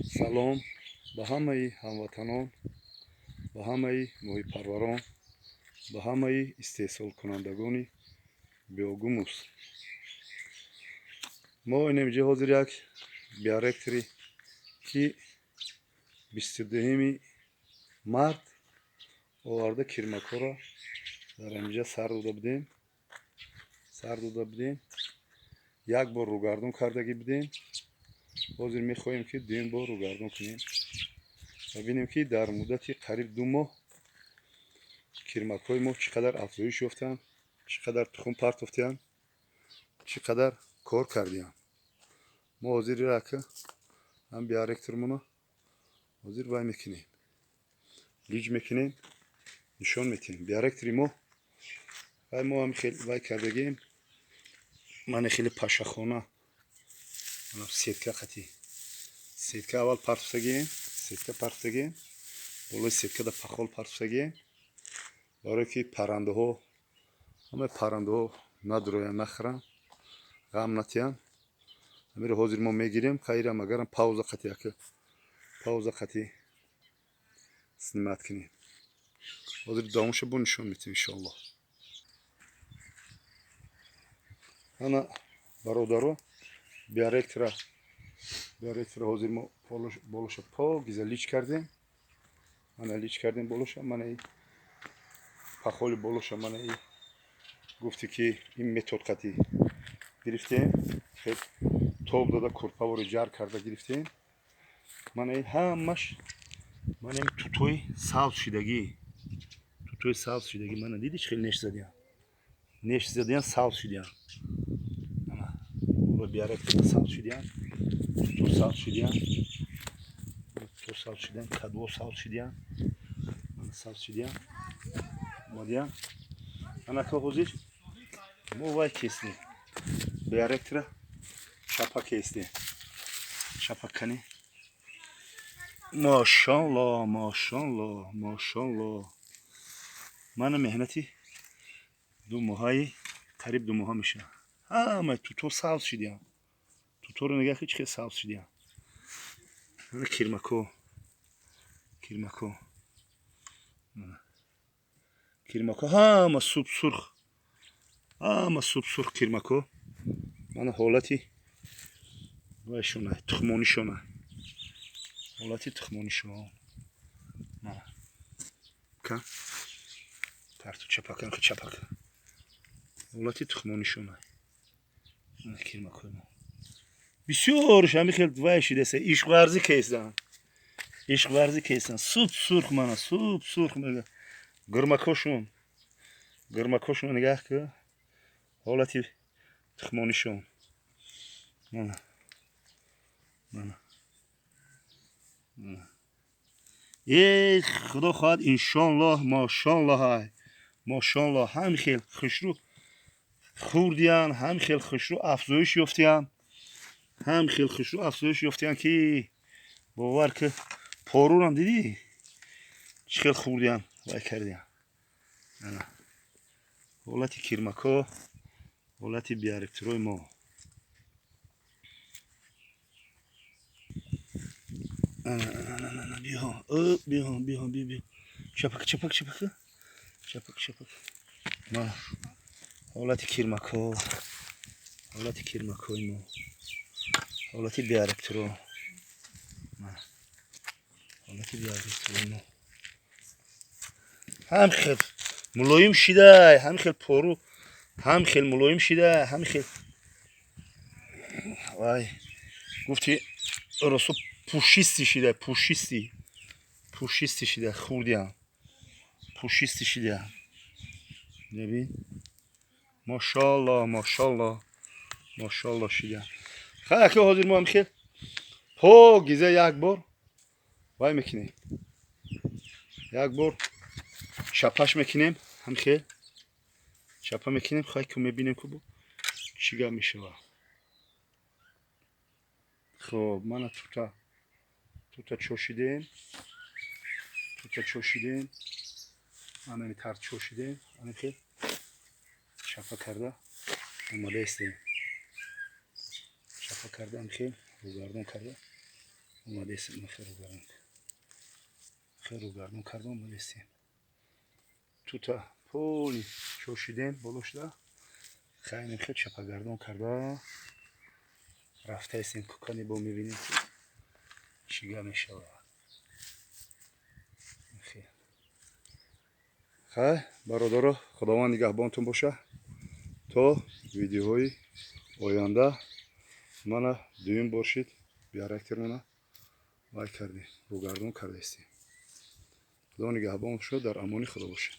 سلام به همه هموطنان، به همه محب پروران، به همه استحصال کنندگان بیاگوموس. ما اینجا حاضر یک بیارکتری که 22 март آورده کرماکو را در اینجا سر داده بودیم. یک بار روگردون کردگی بودیم. حاضر میخواهیم که دوم بار روگردون کنیم. ببینیم که در مدت قریب 2 ماه کرماکوی ما چقدر افزایش یافتن، چقدر تخم پرتافتن، چقدر کار کردیم. ما حاضر را که هم بیارکترمونو حاضر وای میکنیم، لیج میکنیم، نشان میتیم. بیارکتری ما وای ما هم خیلی وای کردگیم. من خیلی پاشخانه من سیتکا خطی سیتکا اول پرتافتگیم، بالای سیتکا دا پخال پرتافتگیم برای که پرنده ها همه پرنده ها ندرویان نخرن، غم نتیان. همین حاضر ما میگیریم خیلی هم اگرم پاوزا خطی سنیمت کنیم. حاضر داموش بو نشون میتیم انشالله. انا برادرو بیارکتر حاضر ما بالوش پا گیزه لیچ کردیم. من لیچ کردیم بالوش. من ای پخال بالوش من ای گفتی که این متد خطی گرفتیم. خیلی توب داده کرپا رو جر کرده گرفتیم. من ای همش من این توتوی سبز شدگی من دیدی خیلی نش زدیم سبز شدیم. و بیارکتر سبز شدیم، تو سبز شدیم، کدو سبز شدیم، من سبز شدیم. مادیم انا که حاضر ما وای کسیم بیارکتر چپا کسیم چپا کنی. ماشاءالله من مهنتی 2 ماهی قریب 2 ماه میشه. همه تو سبز شدیم. تو رو نگاه خیلی خیلی سبز شدیم. من کرماکو همه سوب سرخ کرماکو. من حالتی وایشونه تخمونی شونه حالتی تخمونی شونه نه که پرتو چپاکن که چپاک حالتی تخمونی شونه کرماکو ما بسیارش همی خیلی وایشیده سه عشق ورزی کیستن سوب سرخ میگه گرماکوشون نگاه که حالتی تخمونی شون. نه ای خدا خواهد انشالله ماشاءالله هم خیلی خوشرو خوردیان، هم خیلی خوشرو افزایش یافتیان که باور که پارو هم دیدی چه خیلی خوردیان وای کردیان. حالتی کرماکو حالتی بیارکتروی ما. بیا چپک ما حالتی کرماکو ما حالتی بیارکترو ما هم خیلی ملایم شده، هم خیلی پارو هم خیلی ملایم شده، هم خیلی وای گفتی راسو پوشیستی شده خوردیم پوشیستی شده. ببین ماشاءالله شده. خیلی که حاضر ما هم خیلی پا گیزه یک بار وای میکنیم، یک بار چپاش میکنیم، هم خیلی چپا میکنیم. خیلی که میبینیم که چیگه میشه. خب من توتا چوشیدیم من این تر چوشیدیم. من خیلی چپا کرده اومده استیم چپا کرده هم خیلی روگردون کرده اومدیم خیر رو گردون کردم اومدیم تو تا پولی چوشیدیم بلوشده خیلی خیلی چپا گردون کرده رفته ایستیم ککانی با میبینیم که چیگه میشه خیلی برادر خداوند نگهبانتون باشه تا ویدیوهای آینده من دویم باشید بیارکترمونه وای کردیم رو گردون کرده ایستیم خدا نگهبان شد در امانی خدا باشه